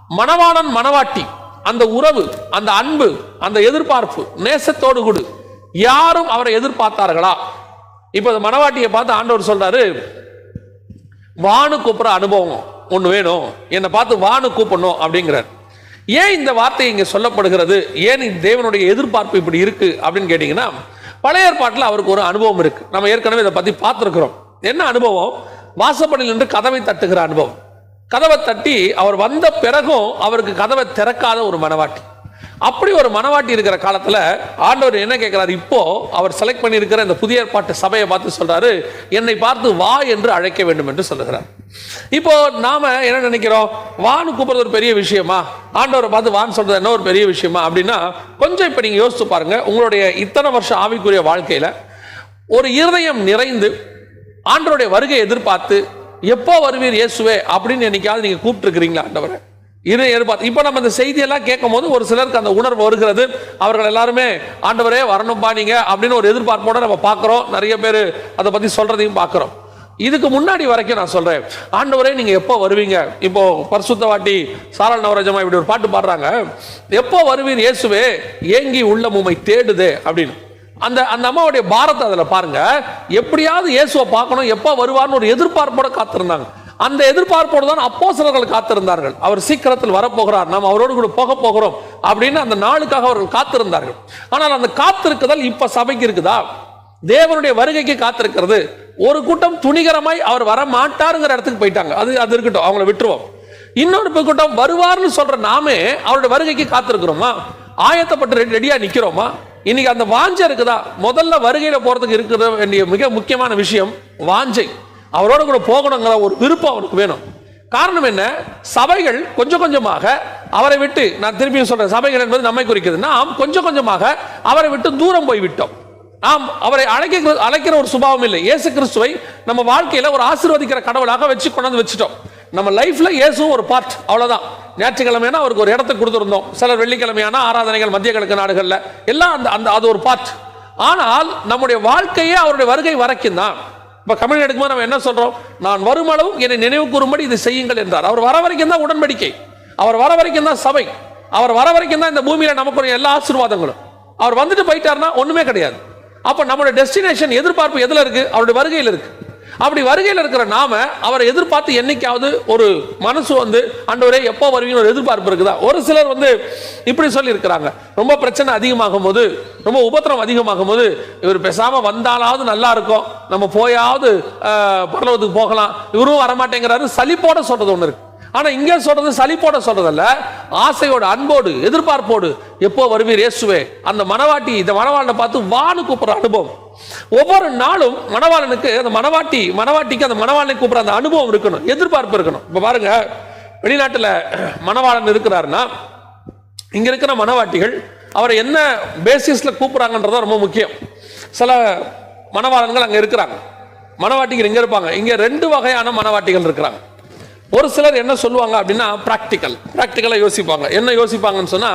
மணவாளன் மணவாட்டி, அந்த உறவு, அந்த அன்பு, அந்த எதிர்பார்ப்பு, நேசத்தோடு கூடு யாரும் அவரை எதிர்பார்த்தார்களா? இப்ப மணவாட்டியை பார்த்து ஆண்டவர் சொல்றாரு, வானு கூப்பிடுற அனுபவம் ஒண்ணு வேணும், என்னை பார்த்து வானு கூப்பிடணும் அப்படிங்கிறார். ஏன் இந்த வார்த்தை இங்க சொல்லப்படுகிறது? ஏன் தேவனுடைய எதிர்பார்ப்பு இப்படி இருக்கு அப்படின்னு கேட்டீங்கன்னா, பழைய ஏற்பாட்டில் அவருக்கு ஒரு அனுபவம் இருக்கு. நம்ம ஏற்கனவே இதை பத்தி பார்த்திருக்கிறோம். என்ன அனுபவம்? வாசப்படியில் நின்று கதவை தட்டுகிற அனுபவம். கதவை தட்டி அவர் வந்த பிறகும் அவருக்கு கதவை திறக்காத ஒரு மணவாட்டி. அப்படி ஒரு மணவாட்டி இருக்கிற காலத்துல ஆண்டவர் என்ன கேட்கிறார்? இப்போ அவர் செலக்ட் பண்ணி இருக்கிற இந்த புதிய ஏற்பாட்டு சபையை பார்த்து சொல்றாரு, என்னை பார்த்து வா என்று அழைக்க வேண்டும் என்று சொல்லுகிறார். இப்போ நாம என்ன நினைக்கிறோம்? வான்னு கூப்பிடுறது ஒரு பெரிய விஷயமா? ஆண்டவரை பார்த்து வான்னு சொல்றது என்ன ஒரு பெரிய விஷயமா அப்படின்னா, கொஞ்சம் இப்ப நீங்க யோசிச்சு பாருங்க. உங்களுடைய இத்தனை வருஷம் ஆவிக்குரிய வாழ்க்கையில ஒரு இருதயம் நிறைந்து ஆண்டவருடைய வருகை எதிர்பார்த்து, எப்போ வருவீர் இயேசுவே அப்படின்னு என்னைக்காவது நீங்க கூப்பிட்டு இருக்கிறீங்களா ஆண்டவரை? எதிர்பார்த்து. இப்ப நம்ம இந்த செய்தியெல்லாம் கேட்கும் போது ஒரு சிலருக்கு அந்த உணர்வு வருகிறது. அவர்கள் எல்லாருமே ஆண்டவரே வரணும்பா நீங்க அப்படின்னு ஒரு எதிர்பார்ப்போட நம்ம பார்க்கிறோம். நிறைய பேர் அதை பத்தி சொல்றதையும் பார்க்கிறோம். இதுக்கு முன்னாடி வரைக்கும் நான் சொல்றேன், ஆண்டவரே நீங்க எப்போ வருவீங்க? இப்போ பரிசுத்தவாட்டி சாரல் நவராஜமா இப்படி ஒரு பாட்டு பாடுறாங்க, எப்போ வருவீர் இயேசுவே ஏங்கி உள்ளம் உம்மை தேடுதே அப்படின்னு. அந்த அம்மாவுடைய பாரத்தை அதுல பாருங்க. எப்படியாவது இயேசுவை பார்க்கணும், எப்போ வருவார்னு ஒரு எதிர்பார்ப்போட காத்திருந்தாங்க. அந்த எதிர்பார்ப்போடு தான் அப்போஸ்தலர்கள் காத்திருந்தார்கள். அவர் சீக்கிரத்தில் வரப்போகிறார், நாம் அவரோடு கூட போக போகிறோம் அப்படின்னு அந்த நாளுக்காக அவர்கள் காத்திருந்தார்கள். ஆனால் அந்த காத்திருக்குதல் இப்ப சபைக்கு இருக்குதா? தேவனுடைய வருகைக்கு காத்திருக்கிறது. ஒரு கூட்டம் துணிகரமாய் அவர் வர மாட்டாருங்கிற இடத்துக்கு போயிட்டாங்க. அது இருக்கட்டும், அவங்கள விட்டுருவோம். இன்னொரு கூட்டம் வருவார்னு சொல்ற நாமே அவருடைய வருகைக்கு காத்திருக்கிறோமா? ஆயத்தப்பட்டு ரெடியா நிக்கிறோமா? இன்னைக்கு அந்த வாஞ்சை இருக்குதா? முதல்ல வருகையில போறதுக்கு இருக்கிற வேண்டிய மிக முக்கியமான விஷயம் வாஞ்சை. அவரோட கூட போகணுங்கிற ஒரு விருப்பம் அவருக்கு வேணும். காரணம் என்ன? சபைகள் கொஞ்சம் கொஞ்சமாக அவரை விட்டு, நான் திருப்பியும் சொல்றேன், சபைகள் என்பது நம்மை குறிக்கிறது. நாம் கொஞ்சம் கொஞ்சமாக அவரை விட்டு தூரம் போய் விட்டோம். நாம் அவரை அழைக்கிற ஒரு சுபாவம் இல்லை. இயேசு கிறிஸ்துவை நம்ம வாழ்க்கையில ஒரு ஆசீர்வதிக்கிற கடவுளாக வச்சு கொண்டாந்து வச்சுட்டோம். நம்ம லைஃப்ல இயேசுவும் ஒரு பார்ட், அவ்வளவுதான். ஞாயிற்றுக்கிழமைனா அவருக்கு ஒரு இடத்தை கொடுத்துருந்தோம். சிலர் வெள்ளிக்கிழமையான ஆராதனைகள் மத்திய கிழக்கு நாடுகள்ல எல்லாம் அது ஒரு பார்ட். ஆனால் நம்முடைய வாழ்க்கையே அவருடைய வருகை வரைக்கும் தான். இப்ப கம்யூனிட்டி எடுக்கும்போது நம்ம என்ன சொல்றோம்? நான் வரும் அளவும் என்னை நினைவு கூறும்படி இது செய்யுங்கள் என்றார். அவர் வர வரைக்கும் தான் உடன்படிக்கை, அவர் வர வரைக்கும் தான் சபை, அவர் வர வரைக்கும் தான் இந்த பூமியில நமக்கு எல்லா ஆசீர்வாதங்களும். அவர் வந்துட்டு போயிட்டாருன்னா ஒண்ணுமே கிடையாது. அப்ப நம்மளுடைய டெஸ்டினேஷன், எதிர்பார்ப்பு எதுல இருக்கு? அவருடைய வருகையில் இருக்கு. அப்படி வருகையில் இருக்கிற நாம அவரை எதிர்பார்த்து என்னைக்காவது ஒரு மனசு வந்து ஆண்டவரே எப்போ வருவீங்கன்னு ஒரு எதிர்பார்ப்பு இருக்குதா? ஒரு சிலர் வந்து இப்படி சொல்லி இருக்கிறாங்க, ரொம்ப பிரச்சனை அதிகமாகும் போது, ரொம்ப உபத்திரம் அதிகமாகும் போது, இவர் பேசாம வந்தாலாவது நல்லா இருக்கும், நம்ம போயாவது பரலோகத்துக்கு போகலாம், இவரும் வரமாட்டேங்கிறாரு, சலிப்போட சொல்றது ஒண்ணு இருக்கு. ஆனா இங்க சொல்றது சலிப்போட சொல்றதல்ல, ஆசையோடு, அன்போடு, எதிர்பார்ப்போடு, எப்போ வருவீர் இயேசுவே. அந்த மணவாட்டி இந்த மணவாளனை பார்த்து வானு கூப்பிடுற அனுபவம். ஒவ்வொரு நாளும் மணவாளனுக்கு அந்த மணவாட்டிக்கு அந்த மணவாளனை கூப்பிடுற அந்த அனுபவம் இருக்கணும், எதிர்பார்ப்பு இருக்கணும். இப்ப பாருங்க, வெளிநாட்டுல மணவாளன் இருக்கிறாருன்னா இங்க இருக்கிற மணவாட்டிகள் அவரை என்ன பேசிஸ்ல கூப்பிடுறாங்கன்றத ரொம்ப முக்கியம். சில மணவாளன்கள் அங்க இருக்கிறாங்க, மணவாட்டிகள் இங்க இருப்பாங்க. இங்க ரெண்டு வகையான மணவாட்டிகள் இருக்கிறாங்க. ஒரு சிலர் என்ன சொல்லுவாங்க அப்படின்னா, பிராக்டிக்கலா யோசிப்பாங்க. என்ன யோசிப்பாங்கன்னு சொன்னா,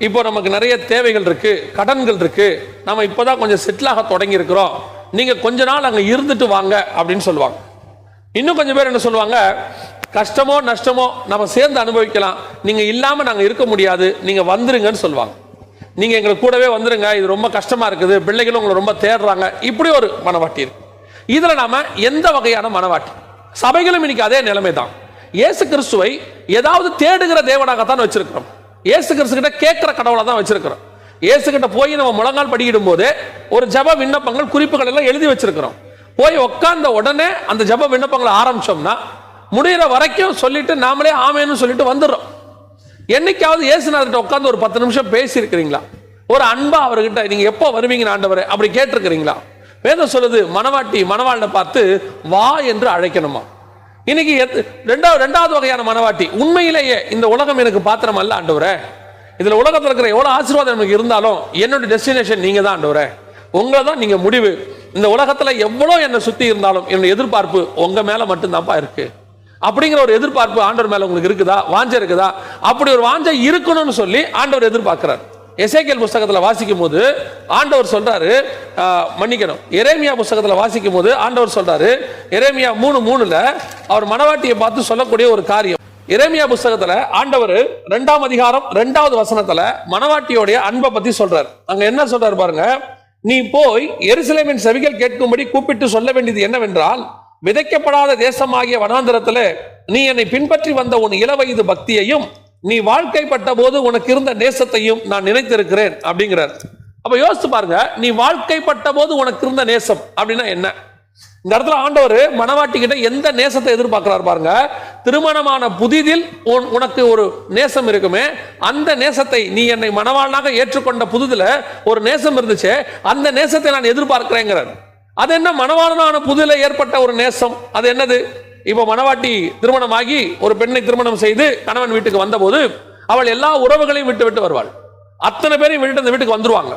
இப்போ நமக்கு நிறைய தேவைகள் இருக்கு, கடன்கள் இருக்கு, நம்ம இப்போதான் கொஞ்சம் செட்டில் ஆக தொடங்கி இருக்கிறோம், நீங்க கொஞ்ச நாள் அங்க இருந்துட்டு வாங்க அப்படின்னு சொல்லுவாங்க. இன்னும் கொஞ்சம் பேர் என்ன சொல்லுவாங்க, கஷ்டமோ நஷ்டமோ நம்ம சேர்ந்து அனுபவிக்கலாம், நீங்க இல்லாம நாங்க இருக்க முடியாது, நீங்க வந்துருங்கன்னு சொல்லுவாங்க. நீங்க எங்களுக்கு கூடவே வந்துருங்க, இது ரொம்ப கஷ்டமா இருக்குது, பிள்ளைகளும் உங்களை ரொம்ப தேடுறாங்க. இப்படி ஒரு மனவாட்டி இருக்கு. இதுல நாம எந்த வகையான மனவாட்டி? சபைகளும் இன்னைக்கு அதே நிலைமை தான். இயேசு கிறிஸ்துவை ஏதாவது தேடுகிற தேவனாகத்தான் வச்சிருக்கிறோம். இயேசு கிறிஸ்து கிட்ட கேட்கிற கடவுளை தான் வச்சிருக்கிறோம். இயேசு கிட்ட போய் நம்ம முழங்கால் படியிடும் போது ஒரு ஜப விண்ணப்பங்கள், குறிப்புகள் எல்லாம் எழுதி வச்சிருக்கிறோம். போய் உட்கார்ந்த உடனே அந்த ஜப விண்ணப்பங்களை ஆரம்பிச்சோம்னா முடிகிற வரைக்கும் சொல்லிட்டு நாமளே ஆமேன்னு சொல்லிட்டு வந்துடுறோம். என்னைக்காவது இயேசுநாதர்கிட்ட உட்கார்ந்து ஒரு 10 நிமிஷம் பேசி இருக்கிறீங்களா? ஒரு அன்பா அவர்கிட்ட நீங்க எப்போ வருவீங்க ஆண்டவரே அப்படி கேட்டிருக்கிறீங்களா? வேதம் சொல்லுது, மணவாளனை பார்த்து வா என்று அழைக்கணுமா. இன்னைக்கு ரெண்டாவது வகையான மனவாட்டி, உண்மையிலேயே இந்த உலகம் எனக்கு பாத்திரம் அல்ல ஆண்டவரே, இதுல உலகத்தில் இருக்கிற எவ்வளவு ஆசீர்வாதம் எனக்கு இருந்தாலும் என்னோட டெஸ்டினேஷன் நீங்க தான் ஆண்டவரே, உங்களை தான் நீங்க முடிவு. இந்த உலகத்துல எவ்வளவு என்னை சுத்தி இருந்தாலும் என்னோட எதிர்பார்ப்பு உங்க மேல மட்டும்தான்ப்பா இருக்கு அப்படிங்கிற ஒரு எதிர்பார்ப்பு ஆண்டவர் மேல உங்களுக்கு இருக்குதா? வாஞ்சை இருக்குதா? அப்படி ஒரு வாஞ்சை இருக்கணும்னு சொல்லி ஆண்டவர் எதிர்பார்க்கிறார். எசேக்கியேல் புத்தகத்துல வாசிக்கும் போது ஆண்டவர் சொல்றாரு, மன்னிக்கணும், எரேமியா புத்தகத்துல வாசிக்கும் போது ஆண்டவர் சொல்றாரு, எரேமியா 3:3 அவர் மணவாட்டியை பார்த்து சொல்லக்கூடிய ஒரு காரியம், எரேமியா புஸ்தகத்துல ஆண்டவர் 2ஆம் அதிகாரம் 2வது வசனத்துல மணவாட்டியோடைய அன்பை பத்தி சொல்றார். அங்க என்ன சொல்றாரு பாருங்க, நீ போய் எருசலேமின் செவிகள் கேட்கும்படி கூப்பிட்டு சொல்ல வேண்டியது என்னவென்றால், விதைக்கப்படாத தேசமாகிய வனாந்தரத்துல நீ என்னை பின்பற்றி வந்த உன் இளவயது பக்தியையும் நீ வாழ்க்கைப்பட்ட போது உனக்கு இருந்த நேசத்தையும் நான் நினைத்திருக்கிறேன் அப்படிங்கிறார். அப்ப யோசித்து பாருங்க, நீ வாழ்க்கைப்பட்ட போது உனக்கு இருந்த நேசம் அப்படின்னா என்ன? இந்த இடத்துல ஆண்டவர் மணவாட்டி கிட்ட எந்த நேசத்தை எதிர்பார்க்கிறார் பாருங்க. திருமணமான புதிதில் உனக்கு ஒரு நேசம் இருக்குமே, அந்த நேசத்தை நீ என்னை மணவாளனாக ஏற்றுக்கொண்ட புதிதுல ஒரு நேசம் இருந்துச்சு, அந்த நேசத்தை நான் எதிர்பார்க்கிறேங்கிறார். அது என்ன? மணவாளனான புதில ஏற்பட்ட ஒரு நேசம். அது என்னது? இப்ப மணவாட்டி திருமணமாகி ஒரு பெண்ணை திருமணம் செய்து கணவன் வீட்டுக்கு வந்த போது அவள் எல்லா உறவுகளையும் விட்டு விட்டு வருவாள். அத்தனை பேரையும் விட்டு அந்த வீட்டுக்கு வந்துருவாங்க.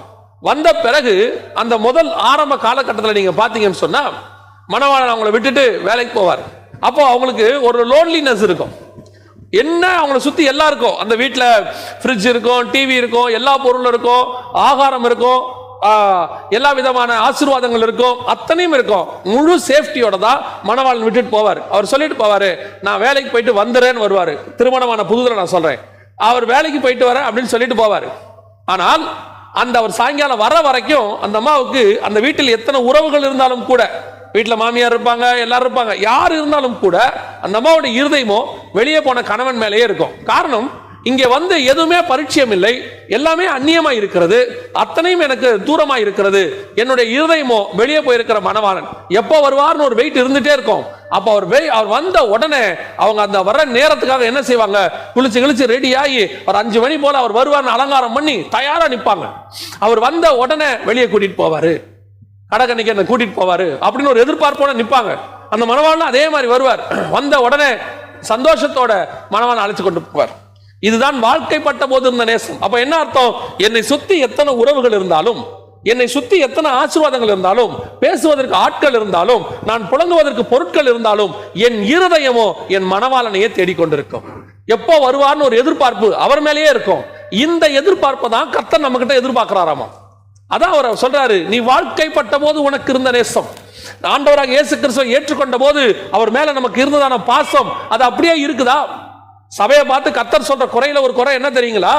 வந்த பிறகு அந்த முதல் ஆரம்ப காலகட்டத்தில் நீங்க பாத்தீங்கன்னு சொன்னா, மணவாளன் அவங்களை விட்டுட்டு வேலைக்கு போவார். அப்போ அவங்களுக்கு ஒரு லோன்லினஸ் இருக்கும். என்ன, அவங்களை சுத்தி எல்லாம் இருக்கும். அந்த வீட்டில் ஃப்ரிட்ஜ் இருக்கும், டிவி இருக்கும், எல்லா பொருளும் இருக்கும், ஆகாரம் இருக்கும், எல்லா விதமான ஆசீர்வாதங்கள் இருக்கும், அத்தனையும் இருக்கும். முழு சேஃப்டியோட தான் மணவாளன் விட்டுட்டு போவார். அவர் சொல்லிட்டு போவாரு, நான் வேலைக்கு போயிட்டு வந்துறேன்னு வருவாரு. திருமணமான புதுதில் நான் சொல்றேன், அவர் வேலைக்கு போயிட்டு வரேன் அப்படின்னு சொல்லிட்டு போவார். ஆனால் அந்த அவர் சாயங்காலம் வர வரைக்கும் அந்த அம்மாவுக்கு அந்த வீட்டில் எத்தனை உறவுகள் இருந்தாலும் கூட, வீட்டில் மாமியார் இருப்பாங்க, எல்லாரும் இருப்பாங்க, யார் இருந்தாலும் கூட அந்த அம்மாவுடைய இருதயமோ வெளியே போன கணவன் மேலேயே இருக்கும். காரணம், இங்கே வந்து எதுவுமே பரிச்சயம் இல்லை, எல்லாமே அந்நியமா இருக்கிறது, அத்தனையும் எனக்கு தூரமா இருக்கிறது. என்னுடைய இருதயமோ வெளியே போயிருக்கிற மணவாளன் எப்போ வருவார்னு ஒரு வெயிட் இருந்துட்டே இருக்கும். அப்ப அவர் வந்த உடனே அவங்க அந்த வர நேரத்துக்காக என்ன செய்வாங்க, குளிச்சு கிழிச்சு ரெடி ஆகி ஒரு 5 மணி போல அவர் வருவார்னு அலங்காரம் பண்ணி தயாரா நிற்பாங்க. அவர் வந்த உடனே வெளியே கூட்டிட்டு போவாரு, கடற்கரைக்கு என்ன கூட்டிட்டு போவாரு அப்படின்னு ஒரு எதிர்பார்ப்போட நிற்பாங்க. அந்த மணவாளன் அதே மாதிரி வருவார். வந்த உடனே சந்தோஷத்தோட மணவாளன் அழைச்சு கொண்டு போவார். இதுதான் வாழ்க்கைப்பட்ட போது இருந்த நேசம். அப்ப என்ன அர்த்தம்? என்னை சுத்தி எத்தனை உறவுகள் இருந்தாலும், என்னை சுத்தி எத்தனை ஆசீர்வாதங்கள் இருந்தாலும், பேசுவதற்கு ஆட்கள் இருந்தாலும், நான் புழங்குவதற்கு பொருட்கள் இருந்தாலும், என் இருதயமோ என் மணவாளனையே தேடிக்கொண்டிருக்கும். எப்போ வருவார்னு ஒரு எதிர்பார்ப்பு அவர் மேலேயே இருக்கும். இந்த எதிர்பார்ப்பை தான் கர்த்தர் நம்ம கிட்ட எதிர்பார்க்கிறாராமா. அதான் அவர் சொல்றாரு, நீ வாழ்க்கைப்பட்ட போது உனக்கு இருந்த நேசம். ஆண்டவராக இயேசு கிறிஸ்துவை ஏற்றுக்கொண்ட போது அவர் மேல நமக்கு இருந்ததான பாசம் அது அப்படியே இருக்குதா? சபையை பார்த்து கர்த்தர் சொல்ற குறையில ஒரு குறை என்ன தெரியுங்களா?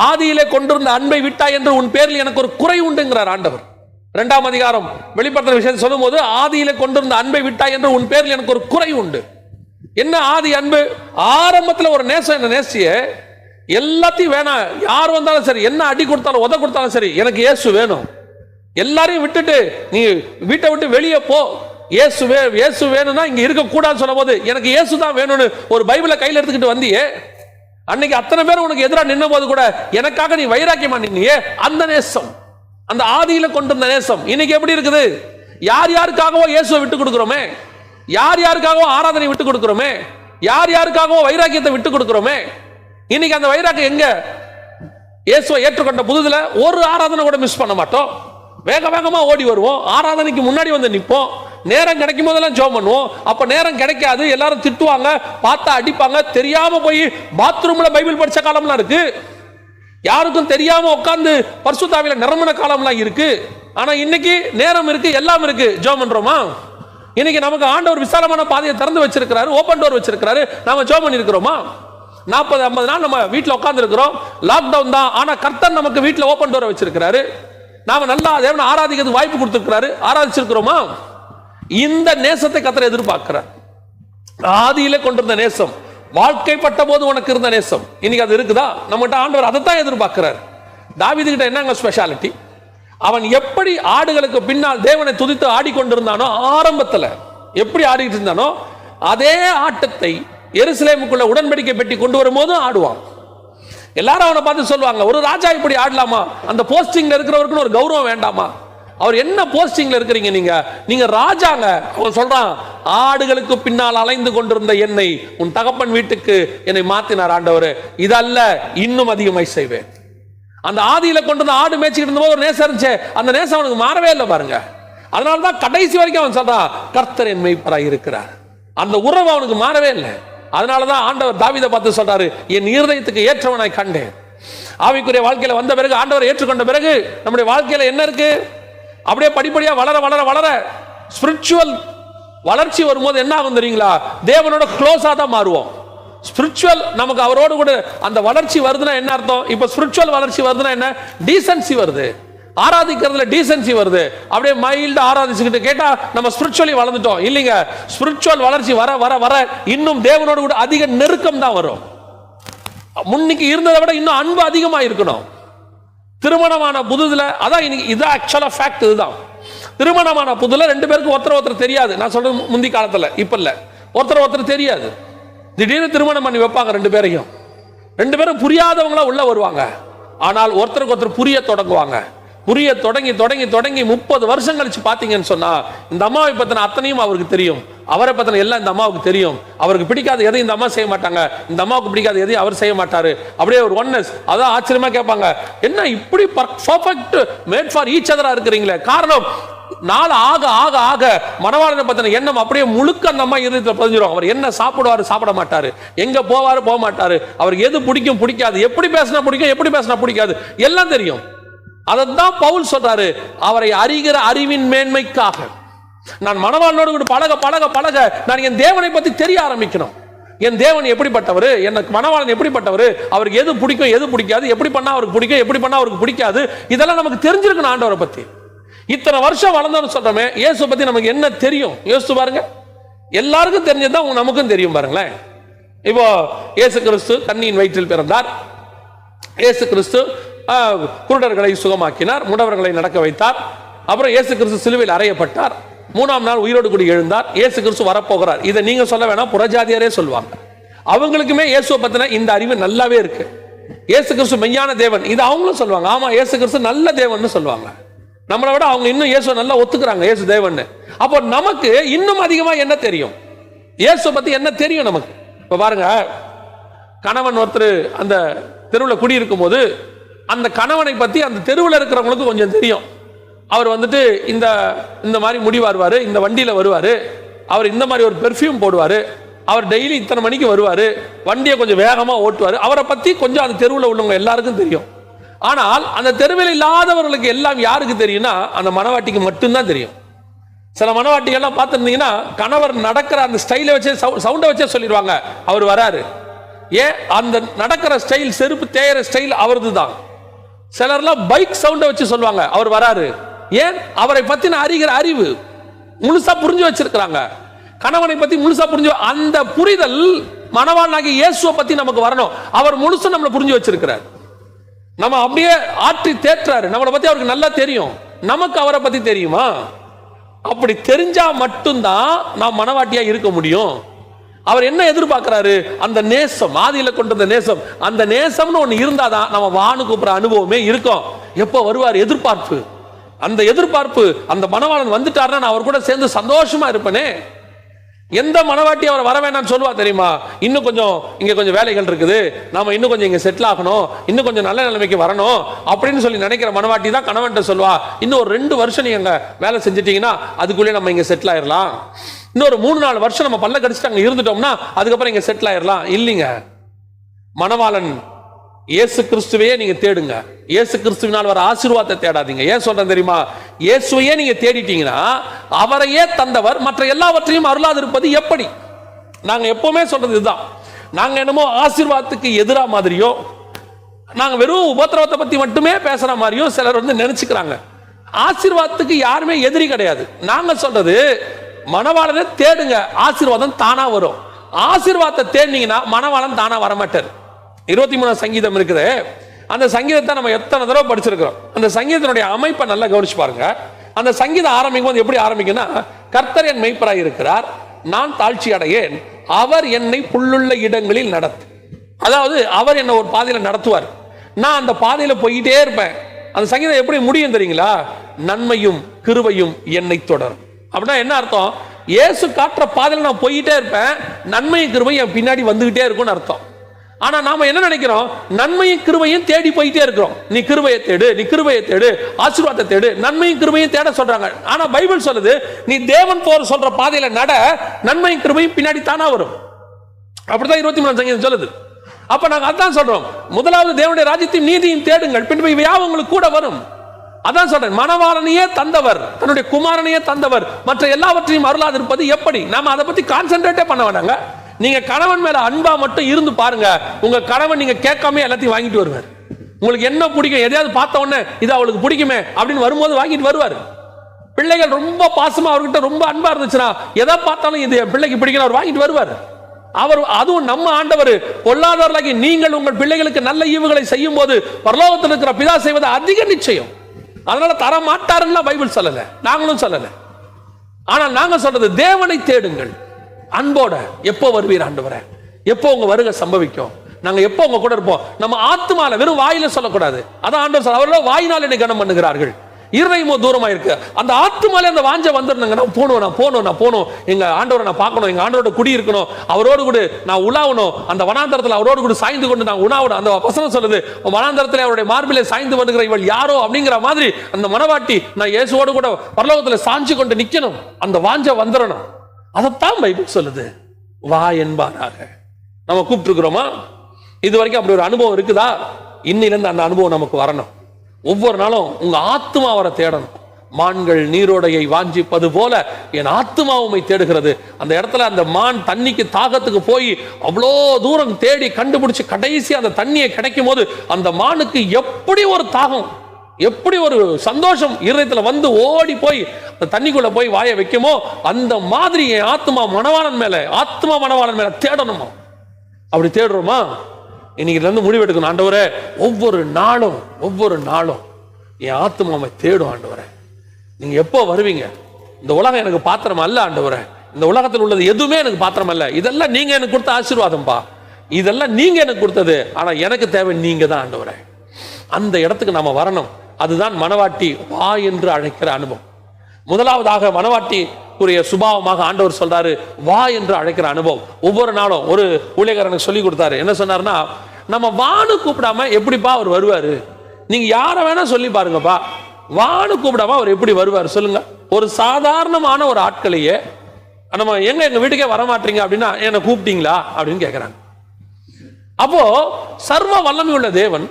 ஆதியிலே கொண்டிருந்த அன்பை விட்டாய் என்று உன் பேரில் எனக்கு ஒரு குறை உண்டுங்கிறார் ஆண்டவர். 2ஆம் அதிகாரம் வெளிப்படுத்துற விஷயத்தை சொல்லும் போது, ஆதியிலே கொண்டிருந்த அன்பை விட்டாய் என்று உன் பேரில் எனக்கு ஒரு குறை உண்டு. என்ன ஆதி அன்பு? ஆரம்பத்தில் ஒரு நேசம், என்ன நேசிய எல்லாத்தையும் வேணாம், யார் வந்தாலும் சரி, என்ன அடி கொடுத்தாலும் உத கொடுத்தாலும் சரி, எனக்கு இயேசு வேணும். எல்லாரையும் விட்டுட்டு நீ வீட்டை விட்டு வெளியே போ, இயேசு வேணும்னா இங்க இருக்க கூடாதுன்னு சொன்ன போது எனக்கு இயேசு தான் வேணும்னு ஒரு பைபிளை கையில் எடுத்துக்கிட்டு வந்தியே. அன்னைக்கு அத்தனை பேர் உனக்கு எதிராக நின்ன போது கூட எனக்காக நீ வைராக்கியமா நின்னியே. அந்த நேசம், அந்த ஆதியில கொண்டிருந்த நேசம் இன்னைக்கு எப்படி இருக்குது? யார் யாருக்காகவோ இயேசுவை விட்டு கொடுக்கிறோமே, யார் யாருக்காகவோ ஆராதனை விட்டு கொடுக்கிறோமே, யார் யாருக்காகவோ வைராக்கியத்தை விட்டு கொடுக்கிறோமே. இன்னைக்கு அந்த வைராக்கியம் எங்க? இயேசுவை ஏற்றுக்கொண்ட புதுதுல ஒரு ஆராதனை கூட மிஸ் பண்ண மாட்டோம். வேக வேகமா ஓடி வருவோம், ஆராதனைக்கு முன்னாடி வந்து நிற்போம், நேரம் கிடைக்கும் போதெல்லாம் ஜெபம் பண்ணுவோம். அப்ப நேரம் கிடைக்காது, எல்லாரும் திட்டுவாங்க, பார்த்தா அடிப்பாங்க, தெரியாம போய் பாத்ரூம்ல பைபிள் படிச்ச காலம்லாம் இருக்கு, யாருக்கும் தெரியாம உட்கார்ந்து பரிசுத்தாவில நிரம்பின காலம்லாம் இருக்கு. ஆனா இன்னைக்கு நேரம் இருக்கு, எல்லாம் இருக்கு, ஜெபம் பண்றோமா? இன்னைக்கு நமக்கு ஆண்டவர் விசாலமான பாதையை திறந்து வச்சிருக்கிறாரு, ஓபன் டோர் வச்சிருக்கிறாரு, நாம ஜெபம் பண்ணி இருக்கிறோமா? 40-50 நாள் நம்ம வீட்டில் உட்கார்ந்து இருக்கிறோம், லாக்டவுன் தான், ஆனா கர்த்தர் நமக்கு வீட்டில் ஓபன் டோரை வச்சிருக்கிறாரு, நாம நல்லா தேவனை ஆராதிக்கிறது வாய்ப்பு கொடுத்திருக்கிறாரு, ஆராதிச்சிருக்கிறோமா? இந்த நேசத்தை கர்த்தர் எதிர்பார்க்கிறார். ஆதியிலே கொண்டிருந்த நேசம், வாழ்க்கைப்பட்ட போது உனக்கு இருந்த நேசம், இன்னைக்கு அது இருக்குதா? நம்மகிட்ட ஆண்டவர் அதைத்தான் எதிர்பார்க்கிறார். தாவீது கிட்ட என்னங்க ஸ்பெஷாலிட்டி? அவன் எப்படி ஆடுகளுக்கு பின்னால் தேவனை துதித்து ஆடிக்கொண்டிருந்தானோ, ஆரம்பத்தில் எப்படி ஆடிட்டு இருந்தானோ அதே ஆட்டத்தை எருசலேமுக்குள்ள உடன்படிக்கை பெட்டி கொண்டு வரும்போது ஆடுவான். எல்லாரும் அவனை பார்த்து சொல்லுவாங்க, ஒரு ராஜா இப்படி ஆடலாமா? அந்த போஸ்டிங்ல இருக்கிறவருக்கு ஒரு கௌரவம் வேண்டாமா? அவர் என்ன போஸ்டிங்ல இருக்கிறீங்க? நீங்க ராஜாங்க. அவன் சொல்றான், ஆடுகளுக்கு பின்னால் அலைந்து கொண்டிருந்த என்னை உன் தகப்பன் வீட்டுக்கு என்னை மாத்தினார் ஆண்டவர், இதல்ல இன்னும் அதிகமாய் செய்வேன். அந்த ஆதியில கொண்டு ஆடு மேய்ச்சிட்டு இருந்தபோது ஒரு நேசம் இருந்துச்சு, அந்த நேசம் அவனுக்கு மாறவே இல்லை பாருங்க. அதனாலதான் கடைசி வரைக்கும் அவன் சொல்றான், கர்த்தர் என் மேய்ப்பராய் இருக்கிறார். அந்த உறவு அவனுக்கு மாறவே இல்லை. அதனாலதான் ஆண்டவர் தாவீதை பார்த்து சொல்றாரு, என் இருதயத்துக்கு ஏற்றவனாய் கண்டேன். ஆவிக்குரிய வாழ்க்கையில வந்த பிறகு, ஆண்டவரை ஏற்றுக்கொண்ட பிறகு நம்முடைய வாழ்க்கையில என்ன இருக்கு? அப்படியே படிப்படியா வளர வளர வளர ஸ்பிரிச்சுவல் வளர்ச்சி வரும்போது என்ன ஆகும் தெரியுங்களா? தேவனோட க்ளோஸா தான் மாறுவோம். ஸ்பிரிச்சுவல் நமக்கு அவரோடு கூட அந்த வளர்ச்சி வருதுன்னா என்ன அர்த்தம்? இப்ப ஸ்பிரிச்சுவல் வளர்ச்சி வருதுன்னா என்ன? டீசன்சி வருது, ஆராதிக்கிறதுல டீசன்சி வருது. அப்படியே மைல்டா ஆராதிச்சுக்கிட்டு கேட்டா நம்ம ஸ்பிரிச்சுவலி வளர்ந்துட்டோம் இல்லைங்க. ஸ்பிரிச்சுவல் வளர்ச்சி வர வர வர இன்னும் தேவனோடு கூட அதிக நெருக்கம் தான் வரும். முன்னிக்கு இருந்ததை விட இன்னும் அன்பு அதிகமா இருக்கணும். திருமணமான புதுதுல அதான் இன்னைக்கு இது ஆக்சுவலா ஃபேக்ட். இதுதான் திருமணமான புதுல ரெண்டு பேருக்கு ஒருத்தர் தெரியாது. நான் சொல்றது முந்தி காலத்துல, இப்ப இல்ல. ஒருத்தர் தெரியாது, திடீர்னு திருமணம் பண்ணி வைப்பாங்க. ரெண்டு பேரும் புரியாதவங்களா உள்ள வருவாங்க. ஆனால் ஒருத்தருக்கு ஒருத்தர் புரிய தொடங்குவாங்க. புரிய தொடங்கி தொடங்கி தொடங்கி 30 வருஷம் கழிச்சு பாத்தீங்கன்னு சொன்னா இந்த அம்மாவை பத்தின அத்தனையும் அவருக்கு தெரியும். அவரை பத்தின எல்லாம் இந்த அம்மாவுக்கு தெரியும். அவருக்கு பிடிக்காத எதையும் இந்த அம்மா செய்ய மாட்டாங்க, இந்த அம்மாவுக்கு பிடிக்காத எதையும் அவர் செய்ய மாட்டாரு. அப்படியே ஒரு ஒன்னஸ். அதான் ஆச்சரியமா கேட்பாங்க, என்ன இப்படி பர்ஃபெக்ட் மேட் ஃபார் ஈச் அதரா இருக்கிறீங்களே? காரணம், நாள் ஆக ஆக ஆக மணவாளனை பத்தின எண்ணம் அப்படியே முழுக்க அந்த அம்மா இருதயத்துல பதிஞ்சிரும். அவர் என்ன சாப்பிடுவாரு, சாப்பிட மாட்டாரு, எங்க போவாரு, போக மாட்டாரு, அவருக்கு எது பிடிக்கும், பிடிக்காது, எப்படி பேசினா பிடிக்கும், எப்படி பேசினா பிடிக்காது, எல்லாம் தெரியும். அதான் பவுல் சொல்றாரு, அவரை அறிகிற அறிவின் மேன்மைக்காக நான் மணவாளனோடு கூட பழக பழக பழக நான் என் தேவனை பத்தி தெரிய ஆரம்பிக்கணும். என் தேவன் எப்படிப்பட்டவர், எனக்கு மணவாளன் எப்படிப்பட்டவர், அவருக்கு எது பிடிக்கும், எது பிடிக்காது, எப்படி பண்ணா அவருக்கு பிடிக்கும், எப்படி பண்ணா அவருக்கு பிடிக்காது, இதெல்லாம் நமக்கு தெரிஞ்சிருக்கணும் ஆண்டவரை பத்தி. இத்தனை வருஷம் வளர்ந்தோம்னு சொல்றோமே, இயேசு பத்தி நமக்கு என்ன தெரியும் யோசிச்சு பாருங்க. எல்லாருக்கும் தெரிஞ்சதுதான் நமக்கும் தெரியும் பாருங்களேன். இப்போ இயேசு கிறிஸ்து கன்னியின் வயிற்றில் பிறந்தார். இயேசு கிறிஸ்து குருடர்களை சுகமாக்கினார், முடவர்களை நடக்க வைத்தார். அப்புறம் இயேசு கிறிஸ்து சிலுவையில் அறையப்பட்டார். 3ஆம் நாள் உயிரோடு கூடி எழுந்தார். இயேசு கிறிஸ்து வரப்போகிறார். இதை நீங்க சொல்ல வேணாம், புறஜாதியாரே சொல்லுவாங்க. அவங்களுக்குமே இயேசுவை பத்தின இந்த அறிவு நல்லாவே இருக்கு. இயேசு கிறிஸ்து மெய்யான தேவன், இது அவங்களும் சொல்லுவாங்க. ஆமா, இயேசு கிறிஸ்து நல்ல தேவன் சொல்லுவாங்க. நம்மளை விட அவங்க இன்னும் இயேசு நல்லா ஒத்துக்கிறாங்க, இயேசு தேவன். அப்போ நமக்கு இன்னும் அதிகமா என்ன தெரியும், இயேசு பத்தி என்ன தெரியும் நமக்கு? இப்ப பாருங்க, கணவன் ஒருத்தர் அந்த தெருவில் குடியிருக்கும் போது அந்த கணவனை பத்தி அந்த தெருவில் இருக்கிறவங்களுக்கு கொஞ்சம் தெரியும். அவர் வந்துட்டு இந்த மாதிரி முடி வருவாரு, இந்த வண்டியில வருவாரு, அவர் இந்த மாதிரி ஒரு பெர்ஃப்யூம் போடுவாரு, அவர் டெய்லி இத்தனை மணிக்கு வருவாரு, வண்டியை கொஞ்சம் வேகமா ஓட்டுவாரு. அவரை பத்தி கொஞ்சம் அந்த தெருவில் உள்ளவங்க எல்லாருக்கும் தெரியும். ஆனால் அந்த தெருவில் இல்லாதவர்களுக்கு எல்லாம் யாருக்கு தெரியும்னா அந்த மணவாட்டிக்கு மட்டும்தான் தெரியும். சில மணவாட்டிகள்லாம் பார்த்துருந்தீங்கன்னா கணவர் நடக்கிற அந்த ஸ்டைலை வச்சே சவுண்டை வச்சே சொல்லிடுவாங்க அவர் வராரு. ஏன்? அந்த நடக்கிற ஸ்டைல், செருப்பு தேயிற ஸ்டைல் அவரது தான். சிலர்லாம் பைக் சவுண்டை வச்சு சொல்லுவாங்க அவர் வராரு. ஏன்? அவரை பத்தின அறிகிற அறிவு முழுசா புரிஞ்சு வச்சிருக்கிறாங்க. கணவனை பத்தி முழுசா புரிஞ்சு, அந்த புரிதல் மணவாளனாகிய இயேசுவை பத்தி நமக்கு வரணும். அவர் முழுசா நம்மளை புரிஞ்சு வச்சிருக்கிறார். நம்ம அப்படியே ஆற்றி தேற்றாரு. நம்மளை பத்தி அவருக்கு நல்லா தெரியும். நமக்கு அவரை பத்தி தெரியுமா? அப்படி தெரிஞ்சா மட்டும்தான் நாம் மணவாட்டியா இருக்க முடியும். அவர் என்ன எதிர்பார்க்கிறாரு? அந்த நேசம், ஆதியில கொண்ட நேசம். அந்த நேசம்னு ஒண்ணு இருந்தாதான் நம்ம வானு கூப்பிடுற அனுபவமே இருக்கும். எப்போ வருவார் எதிர்பார்ப்பு. அந்த எதிர்பார்ப்பு, அந்த மணவாளன் வந்துட்டாருன்னா நான் அவர் கூட சேர்ந்து சந்தோஷமா இருப்பேனே. எந்த மணவாட்டி அவர் வர வேண்டாம்னு சொல்லுவா தெரியுமா? இன்னும் கொஞ்சம் இங்க கொஞ்சம் வேலைகள் இருக்குது, நாம இன்னும் கொஞ்சம் இங்க செட்டில் ஆகணும், இன்னும் கொஞ்சம் நல்ல நிலைமைக்கு வரணும் அப்படின்னு சொல்லி நினைக்கிற மணவாட்டி தான் கணவன்ட்ட சொல்லுவா, இன்னும் ஒரு 2 வருஷம் நீங்க வேலை செஞ்சிட்டீங்கன்னா அதுக்குள்ளே நம்ம இங்க செட்டில் ஆயிடலாம். இன்னொரு 3-4 வருஷம் நம்ம பல்ல கடிச்சிட்டு அங்க இருந்துட்டோம்னா அதுக்கப்புறம் இங்க செட்டில் ஆயிடலாம். இல்லைங்க, மணவாளன் இயேசு கிறிஸ்துவையே நீங்க தேடுங்க. இயேசு கிறிஸ்துவினால் வர ஆசீர்வாதத்தை தேடாதீங்க. ஏன் சொல்றேன் தெரியுமா? இயேசுவையே நீங்க தேடிட்டீங்கன்னா அவரையே தந்தவர் மற்ற எல்லாவற்றையும் அருளாது இருப்பது எப்படி? நாங்க எப்பவுமே சொல்றது இதுதான். நாங்க என்னமோ ஆசீர்வாதத்துக்கு எதிரா மாதிரியோ, நாங்க வெறும் உபத்திரவத்தை பத்தி மட்டுமே பேசுற மாதிரியோ சிலர் நினைச்சுக்கிறாங்க. ஆசீர்வாதத்துக்கு யாருமே எதிரி கிடையாது. நாங்க சொல்றது மணவாளனை தேடுங்க, ஆசீர்வாதம் தானா வரும். ஆசீர்வாதத்தை தேடினீங்கன்னா மணவாளன் தானா வரமாட்டார். 23 சங்கீதம் இருக்குது. அந்த சங்கீதத்தை நம்ம எத்தனை தடவை படிச்சிருக்கிறோம். அந்த சங்கீதத்தினுடைய அமைப்பை நல்லா கவனிச்சு பாருங்க. அந்த சங்கீதம் ஆரம்பிக்கும் போது எப்படி ஆரம்பிக்குன்னா, கர்த்தர் என் மெய்ப்பராய் இருக்கிறார், நான் தாழ்ச்சி அடையேன், அவர் என்னை புல்லுள்ள இடங்களில் நடத்து. அதாவது அவர் என்னை ஒரு பாதையில நடத்துவார், நான் அந்த பாதையில போயிட்டே இருப்பேன். அந்த சங்கீதம் எப்படி முடியும் தெரியுங்களா? நன்மையும் கிருபையும் என்னை தொடரும். அப்படின்னா என்ன அர்த்தம்? இயேசு காட்டுற பாதையில நான் போயிட்டே இருப்பேன், நன்மையும் கிருபையும் என் பின்னாடி வந்துகிட்டே இருக்கும்னு அர்த்தம். ஆனா நாம என்ன நினைக்கிறோம்? நன்மையும் கிருபையும் தேடி போயிட்டே இருக்கிறோம். நீ கிருபையை தேடு, நீ கிருபையை தேடு, ஆசீர்வாதத்தை தேடு, நன்மையும் கிருபையும் தேட சொல்றாங்க. ஆனா பைபிள் சொல்லுது, நீ தேவன் போற சொல்ற பாதையில நட, நன்மையும் கிருபையும் பின்னாடி தானா வரும். அப்படிதான் 23 சங்கீதம் சொல்லுது. அப்ப நாங்க அதான் சொல்றோம், முதலாவது தேவனுடைய ராஜ்யத்தையும் நீதியும் தேடுங்கள், பின்பு இவையாவும் உங்களுக்கு கூட வரும். அதான் சொல்றேன், மணவாளனையே தந்தவர், தன்னுடைய குமாரனையே தந்தவர், மற்ற எல்லாவற்றையும் அருளாது இருப்பது எப்படி? நாம அதை பத்தி கான்சென்ட்ரேட்டே பண்ண வேண்டாங்க. நீங்க கணவன் மேல அன்பா மட்டும் இருந்து பாருங்க, உங்க கணவன் நீங்க கேட்காம எல்லாத்தையும் வாங்கிட்டு வருவார். உங்களுக்கு என்ன பிடிக்கும், எதையாவது பார்த்த உடனே இது அவளுக்கு பிடிக்குமே அப்படின்னு வரும்போது வாங்கிட்டு வருவார். பிள்ளைகள் ரொம்ப பாசமா அவர்கிட்ட ரொம்ப அன்பா இருந்துச்சுன்னா எதை பார்த்தாலும் இது பிள்ளைக்கு பிடிக்கணும் அவர் வாங்கிட்டு வருவார். அவர் அதுவும் நம்ம ஆண்டவர் பொல்லாதவர்களாகி நீங்கள் உங்கள் பிள்ளைகளுக்கு நல்ல ஈவுகளை செய்யும் போது பரலோகத்தில் இருக்கிற பிதா செய்வது அதிக நிச்சயம். அதனால தர மாட்டாருன்னா பைபிள் சொல்லல, நாங்களும் சொல்லல. ஆனால் நாங்க சொல்றது தேவனை தேடுங்கள் அன்போட. எப்போ வருவீர் ஆண்டவரே, எப்போ உங்க வருகை சம்பவிக்கும், நாங்க எப்போ உங்க கூட இருப்போம். நம்ம ஆத்துமால வெறும் வாயில சொல்லக்கூடாது. அதான் ஆண்டவர் சொல்ல, அவர்களோ வாயினால் என்னை கனம் பண்ணுகிறார்கள், இருதயமோ தூரமா இருக்கு. அந்த ஆத்துமால அந்த வாஞ்சை வந்துருந்தாங்க, நான் போகணும், எங்க ஆண்டவரை நான் பார்க்கணும், எங்க ஆண்டவரோட குடி இருக்கணும், அவரோடு கூட நான் உலாவணும், அந்த வனாந்தரத்தில் அவரோடு கூட சாய்ந்து கொண்டு நான் உணாவணும். அந்த வசனம் சொல்லுது, வனாந்தரத்தில் அவருடைய மார்பிலே சாய்ந்து வந்துகிற இவள் யாரோ அப்படிங்கிற மாதிரி அந்த மனவாட்டி நான் இயேசுவோடு கூட பரலோகத்தில் சாஞ்சு கொண்டு நிக்கணும், அந்த வாஞ்சை வந்துடணும். அதைத்தான் பைபிள் சொல்லுது, வா என்பாராக. நம்ம கூப்பிட்டு இருக்கிறோமா? இது வரைக்கும் அப்படி ஒரு அனுபவம் இருக்குதா? இன்னிலிருந்து அந்த அனுபவம் நமக்கு வரணும். ஒவ்வொரு நாளும் உங்க ஆத்துமா அவரை தேடணும். மான்கள் நீரோடையை வாஞ்சிப்பது போல என் ஆத்துமாவுமை தேடுகிறது. அந்த இடத்துல அந்த மான் தண்ணிக்கு தாகத்துக்கு போய் அவ்வளோ தூரம் தேடி கண்டுபிடிச்சு கடைசி அந்த தண்ணியை கிடைக்கும் போது அந்த மானுக்கு எப்படி ஒரு தாகம், எப்படி ஒரு சந்தோஷம் இருதயத்துல வந்து ஓடி போய் அந்த தண்ணிக்குள்ள போய் வாய வைக்குமோ, அந்த மாதிரி என் ஆத்மா மணவாளன் மேல தேடணுமா? அப்படி தேடுறோமா? இன்னைக்கு இருந்து முடிவெடுக்கணும். ஆண்டவரே, ஒவ்வொரு நாளும் என் ஆத்மாவை தேடும் ஆண்டவரே. நீங்க எப்போ வருவீங்க? இந்த உலகம் எனக்கு பாத்திரம் அல்ல ஆண்டவரே, இந்த உலகத்தில் உள்ளது எதுவுமே எனக்கு பாத்திரம் அல்ல. இதெல்லாம் நீங்க எனக்கு கொடுத்த ஆசீர்வாதம்பா, இதெல்லாம் நீங்க எனக்கு கொடுத்தது. ஆனா எனக்கு தேவை நீங்க தான் ஆண்டவரே. அந்த இடத்துக்கு நாம வரணும். அதுதான் மனவாட்டி வா என்று அழைக்கிற அனுபவம். முதலாவதாக மனவாட்டிக்குரிய சுபாவமாக ஆண்டவர் சொல்றாரு, வா என்று அழைக்கிற அனுபவம். ஒவ்வொரு நாளும் ஒரு ஊழியக்காரனுக்கு சொல்லி கொடுத்தாரு. என்ன சொன்னாருன்னா, நம்ம வானு கூப்பிடாம எப்படிப்பா அவர் வருவாரு? நீங்க யாரை வேணா சொல்லி பாருங்கப்பா, வானு கூப்பிடாம அவர் எப்படி வருவார் சொல்லுங்க? ஒரு சாதாரணமான ஒரு ஆட்களையே நம்ம எங்க வீட்டுக்கே வரமாட்டீங்க அப்படின்னா என்ன கூப்பிட்டீங்களா அப்படின்னு கேட்கிறாங்க. அப்போ சர்வ வல்லமை உள்ள தேவன்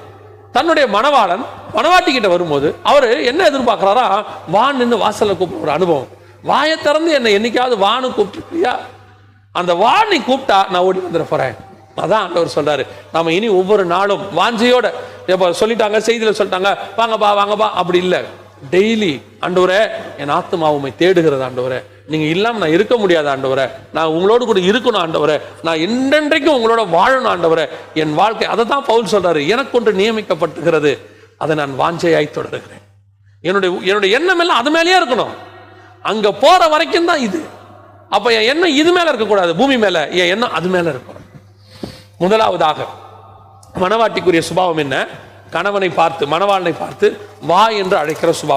தன்னுடைய மனவாட்டி கிட்ட வரும்போது அவர் என்ன எதிர்பார்க்கிறாரா? வான் நின்று வாசல்ல கூப்பிடுற ஒரு அனுபவம். வாயை திறந்து என்ன என்னைக்காவது வானு கூப்பிட்டுருக்கியா? அந்த வான் நீ கூப்பிட்டா நான் ஓடி வந்துட போறேன். அதான் ஆண்டவர் சொல்றாரு, நாம இனி ஒவ்வொரு நாளும் வாஞ்சையோட, சொல்லிட்டாங்க செய்தியில சொல்லிட்டாங்க வாங்கப்பா அப்படி இல்லை. டெய்லி ஆண்டவரே என் ஆத்துமாவுமை தேடுகிறது ஆண்டவரே, நீங்க இல்லாம நான் இருக்க முடியாது ஆண்டவரே, நான் உங்களோடு கூட இருக்கணும் ஆண்டவரே, நான் என்றென்றைக்கும் உங்களோட வாழணும் ஆண்டவரே, என் வாழ்க்கை. அதை தான் பவுல் சொல்றாரு, எனக்கு ஒன்று நியமிக்கப்பட்டிருக்கிறது, அதை நான் வாஞ்சையாய் தொடருகிறேன். என்னுடைய எண்ணம் எல்லாம் அது மேலேயே இருக்கணும். அங்க போற வரைக்கும் தான் இது. அப்ப என் எண்ணம் இது மேல இருக்கக்கூடாது, பூமி மேல. என் எண்ணம் அது மேல இருக்கணும். முதலாவதாக மனவாட்டிக்குரிய சுபாவம் என்ன? கணவனை பார்த்து, மணவாளனை பார்த்து வா என்று அழைக்கிற சுபாவம்.